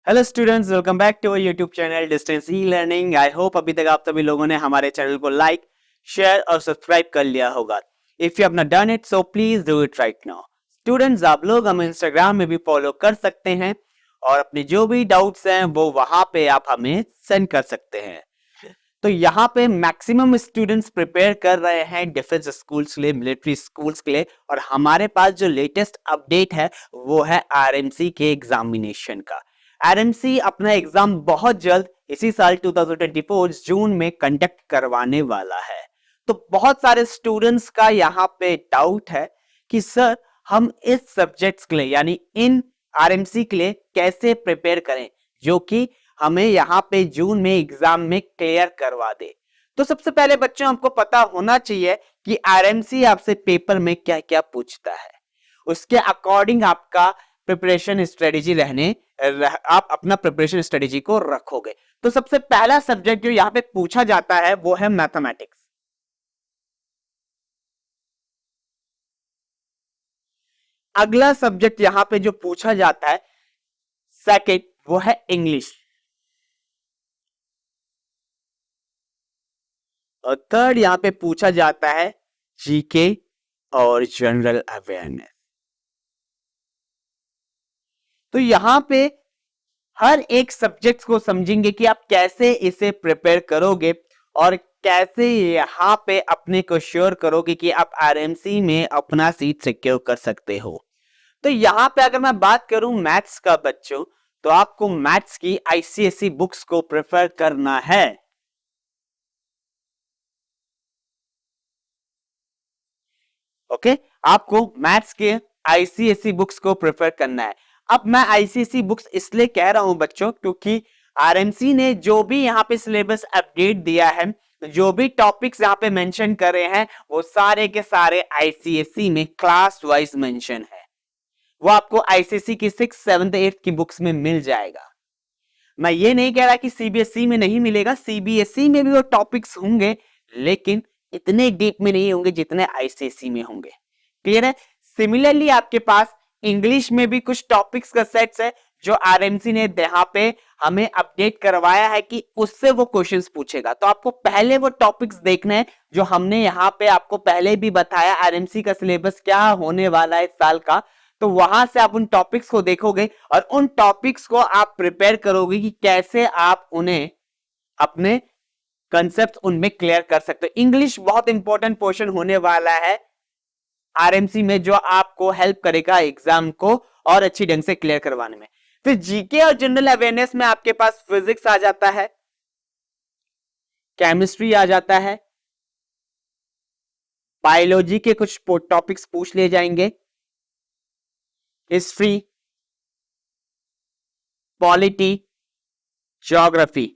Hello students, welcome back to YouTube channel distance e learning. I hope अभी तक आप सभी लोगों ने हमारे चैनल को लाइक, शेयर और सब्सक्राइब कर लिया होगा। If you have not done it so please do it right now. Students, आप लोग हमें इंस्टाग्राम में भी फॉलो कर सकते हैं और अपने जो भी डाउट्स हैं वो वहां पे आप हमें सेंड कर सकते हैं। तो यहाँ पे मैक्सिमम स्टूडेंट्स प्रिपेयर कर रहे हैं डिफेंस स्कूल्स के लिए, मिलिट्री स्कूल्स के लिए, और हमारे पास जो लेटेस्ट अपडेट है वो है आरएमसी के एग्जामिनेशन का। आरएमसी अपना एग्जाम बहुत जल्द इसी साल 2024 जून में कंडक्ट करवाने वाला है। तो बहुत सारे स्टूडेंट्स का यहाँ पे डाउट है कि सर हम इस सब्जेक्ट्स के लिए यानी इन आरएमसी के लिए कैसे प्रिपेयर करें जो कि हमें यहाँ पे जून में एग्जाम में क्लियर करवा दे। तो सबसे पहले बच्चों आपको पता होना चाहिए कि आरएमसी आपसे पेपर में क्या क्या पूछता है, उसके अकॉर्डिंग आपका प्रिपरेशन स्ट्रेटेजी आप अपना प्रिपरेशन स्ट्रेटेजी को रखोगे। तो सबसे पहला सब्जेक्ट जो यहाँ पे पूछा जाता है वो है मैथमेटिक्स। अगला सब्जेक्ट यहाँ पे जो पूछा जाता है सेकंड वो है इंग्लिश, और थर्ड यहां पे पूछा जाता है जीके और जनरल अवेयरनेस। तो यहां पे हर एक सब्जेक्ट को समझेंगे कि आप कैसे इसे प्रिपेयर करोगे और कैसे यहां पे अपने को श्योर करोगे कि आप आरएमसी में अपना सीट सिक्योर कर सकते हो। तो यहां पे अगर मैं बात करूं मैथ्स का बच्चों, तो आपको मैथ्स की आईसीएसई बुक्स को प्रेफर करना है। ओके, आपको मैथ्स के आईसीएसई बुक्स को प्रेफर करना है। अब मैं आईसीएसई बुक्स इसलिए कह रहा हूं बच्चों क्योंकि आरएमसी ने जो भी यहाँ पे सिलेबस अपडेट दिया है, जो भी टॉपिक्स यहाँ पे मेंशन कर रहे हैं वो सारे के सारे आईसीएसई में क्लास वाइज मेंशन है। वो आपको आईसीएसई की 6th 7th 8th की बुक्स में मिल जाएगा। मैं ये नहीं कह रहा कि सीबीएसई में नहीं मिलेगा, सीबीएसई में भी वो टॉपिक्स होंगे लेकिन इतने डीप में नहीं होंगे जितने आईसीएसई में होंगे। क्लियर है? सिमिलरली आपके पास इंग्लिश में भी कुछ टॉपिक्स का सेट्स है जो आरएमसी ने यहाँ पे हमें अपडेट करवाया है कि उससे वो क्वेश्चंस पूछेगा। तो आपको पहले वो टॉपिक्स देखना है जो हमने यहाँ पे आपको पहले भी बताया आरएमसी का सिलेबस क्या होने वाला है इस साल का। तो वहां से आप उन टॉपिक्स को देखोगे और उन टॉपिक्स को आप प्रिपेयर करोगे कि कैसे आप उन्हें अपने कंसेप्ट उनमें क्लियर कर सकते हो। इंग्लिश बहुत इंपॉर्टेंट पोर्शन होने वाला है आरएमसी में जो आपको हेल्प करेगा एग्जाम को और अच्छी ढंग से क्लियर करवाने में। फिर जीके और जनरल अवेयरनेस में आपके पास फिजिक्स आ जाता है, केमिस्ट्री आ जाता है, बायोलॉजी के कुछ टॉपिक्स पूछ लिए जाएंगे, हिस्ट्री, पॉलिटी, ज्योग्राफी।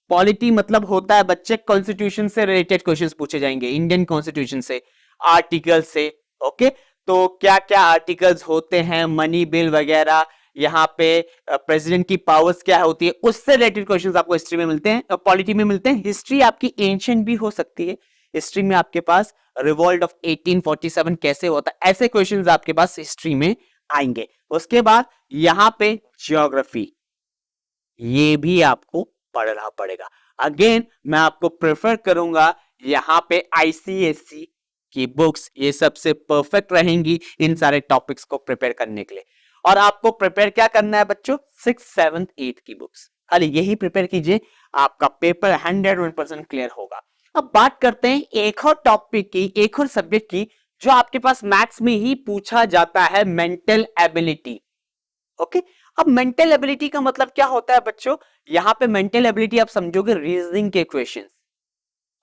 पॉलिटी मतलब होता है बच्चे कॉन्स्टिट्यूशन से रिलेटेड क्वेश्चंस पूछे जाएंगे, इंडियन कॉन्स्टिट्यूशन से, आर्टिकल से। ओके, तो क्या क्या आर्टिकल्स होते हैं, मनी बिल वगैरह, यहाँ पे प्रेसिडेंट की पावर्स क्या होती है, उससे रिलेटेड क्वेश्चंस आपको हिस्ट्री में मिलते हैं और पॉलिटी में मिलते हैं। हिस्ट्री आपकी एंशिएंट भी हो सकती है, हिस्ट्री में आपके पास रिवॉल्ट ऑफ 1847 कैसे होता है, ऐसे क्वेश्चंस आपके पास हिस्ट्री में आएंगे। उसके बाद यहाँ पे ज्योग्राफी, ये भी आपको पढ़ना पड़ेगा। अगेन मैं आपको प्रेफर करूंगा यहाँ पे आईसीएसई की बुक्स, ये सबसे परफेक्ट रहेंगी इन सारे टॉपिक्स को प्रिपेयर करने के लिए। और आपको प्रिपेयर क्या करना है बच्चों? 6th 7th 8th की बुक्स, खाली यही प्रिपेयर कीजिए, आपका पेपर 101% क्लियर होगा। अब बात करते हैं एक और टॉपिक की, एक और सब्जेक्ट की जो आपके पास मैथ्स में ही पूछा जाता है, मेंटल एबिलिटी। ओके, अब मेंटल एबिलिटी का मतलब क्या होता है बच्चों? यहां पे मेंटल एबिलिटी आप समझोगे रीजनिंग के क्वेश्चंस।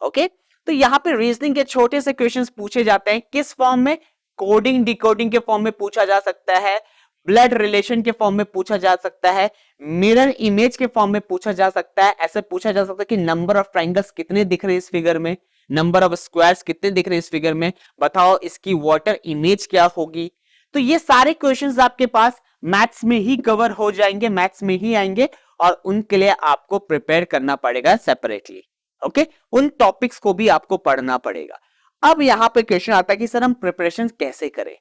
ओके, तो यहां पे रीजनिंग के छोटे से क्वेश्चंस पूछे जाते हैं, किस फॉर्म में? कोडिंग डिकोडिंग के फॉर्म में पूछा जा सकता है, ब्लड रिलेशन के फॉर्म में पूछा जा सकता है, मिरर इमेज के फॉर्म में पूछा जा सकता है। ऐसे पूछा जा सकता है कि नंबर ऑफ ट्राइंगल्स कितने दिख रहे हैं इस फिगर में, नंबर ऑफ स्क्वायर्स कितने दिख रहे हैं इस फिगर में, बताओ इसकी वाटर इमेज क्या होगी। तो ये सारे क्वेश्चंस आपके पास मैथ्स में ही कवर हो जाएंगे, मैथ्स में ही आएंगे और उनके लिए आपको प्रिपेयर करना पड़ेगा सेपरेटली। ओके, उन टॉपिक्स को भी आपको पढ़ना पड़ेगा। अब यहां पे क्वेश्चन आता है कि सर हम प्रिपरेशन कैसे करें?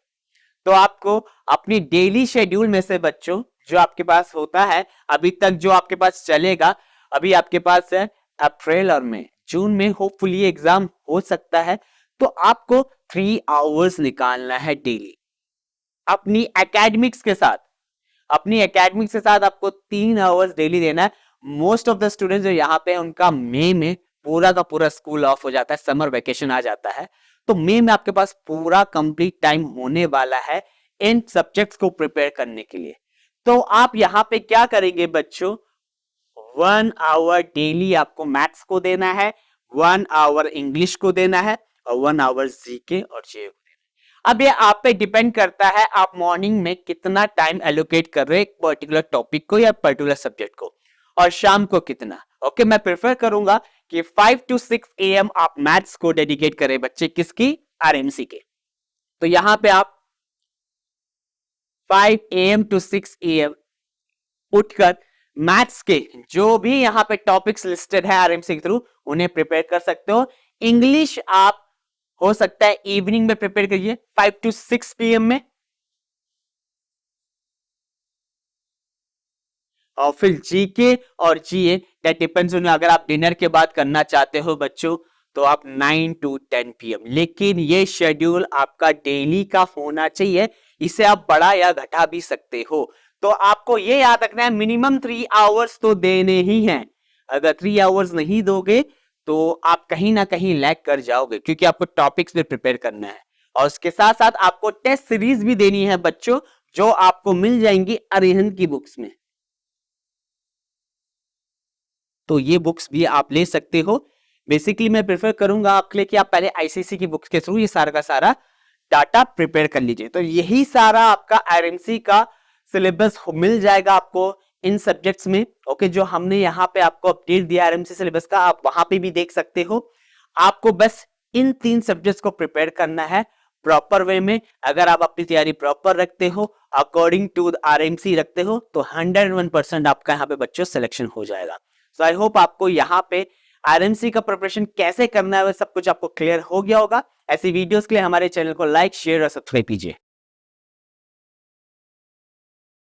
तो आपको अपनी डेली शेड्यूल में से बच्चों जो आपके पास होता है अभी तक, जो आपके पास चलेगा, अभी आपके पास है अप्रैल और मई, जून में होपफुली एग्जाम हो सकता है। तो आपको 3 आवर्स निकालना है डेली अपनी एकेडमिक्स के साथ। अपनी एकेडमिक्स के साथ आपको 3 आवर्स डेली देना है। मोस्ट ऑफ द स्टूडेंट्स जो यहाँ पे उनका मई में पूरा का पूरा स्कूल ऑफ हो जाता है, समर वेकेशन आ जाता है, तो मई में आपके पास पूरा कंप्लीट टाइम होने वाला है इन सब्जेक्ट्स को प्रिपेयर करने के लिए। तो आप यहाँ पे क्या करेंगे बच्चों, 1 आवर डेली आपको मैथ्स को देना है, 1 आवर इंग्लिश को देना है और 1 आवर जीके और जे को देना है। अब ये आप पे डिपेंड करता है आप मॉर्निंग में कितना टाइम एलोकेट कर रहे हैं एक पर्टिकुलर टॉपिक को या पर्टिकुलर सब्जेक्ट को, और शाम को कितना। ओके, मैं प्रेफर करूंगा कि 5 to 6 AM आप मैथ्स को डेडिकेट करें बच्चे, किसकी, आरएमसी के। तो यहां पे आप 5 AM to 6 AM उठकर मैथ्स के जो भी यहां पे टॉपिक्स लिस्टेड है आरएमसी के थ्रू उन्हें प्रिपेयर कर सकते हो। इंग्लिश आप हो सकता है इवनिंग में प्रिपेयर करिए 5 to 6 PM में, और फिर जीके और जीए दैट डिपेंड्स ऑन, अगर आप डिनर के बाद करना चाहते हो बच्चों तो आप 9 to 10 PM। लेकिन ये शेड्यूल आपका डेली का होना चाहिए, इसे आप बढ़ा या घटा भी सकते हो। तो आपको ये याद रखना है मिनिमम 3 आवर्स तो देने ही हैं। अगर 3 आवर्स नहीं दोगे तो आप कहीं ना कहीं लैग कर जाओगे, क्योंकि आपको टॉपिक्स भी प्रिपेयर करना है और उसके साथ साथ आपको टेस्ट सीरीज भी देनी है बच्चों, जो आपको मिल जाएंगी अरिहंत की बुक्स में। तो ये बुक्स भी आप ले सकते हो। बेसिकली मैं प्रेफर करूंगा आपके लिए कि आप पहले आईसीएसई की बुक्स के थ्रू ये सारा का सारा डाटा प्रिपेयर कर लीजिए। तो यही सारा आपका आरएमसी का सिलेबस मिल जाएगा आपको इन सब्जेक्ट्स में। ओके, जो हमने यहाँ पे आपको अपडेट दिया आरएमसी सिलेबस का, आप वहां पे भी देख सकते हो। आपको बस इन 3 सब्जेक्ट्स को प्रिपेयर करना है प्रॉपर वे में। अगर आप अपनी तैयारी प्रॉपर रखते हो, अकॉर्डिंग टू आरएमसी रखते हो, तो 101% आपका यहाँ पे बच्चों सिलेक्शन हो जाएगा। सो आई होप आपको यहाँ पे आरएमसी का प्रिपरेशन कैसे करना है वो सब कुछ आपको क्लियर हो गया होगा। ऐसी वीडियोस के लिए हमारे चैनल को लाइक, शेयर और सब्सक्राइब कीजिए।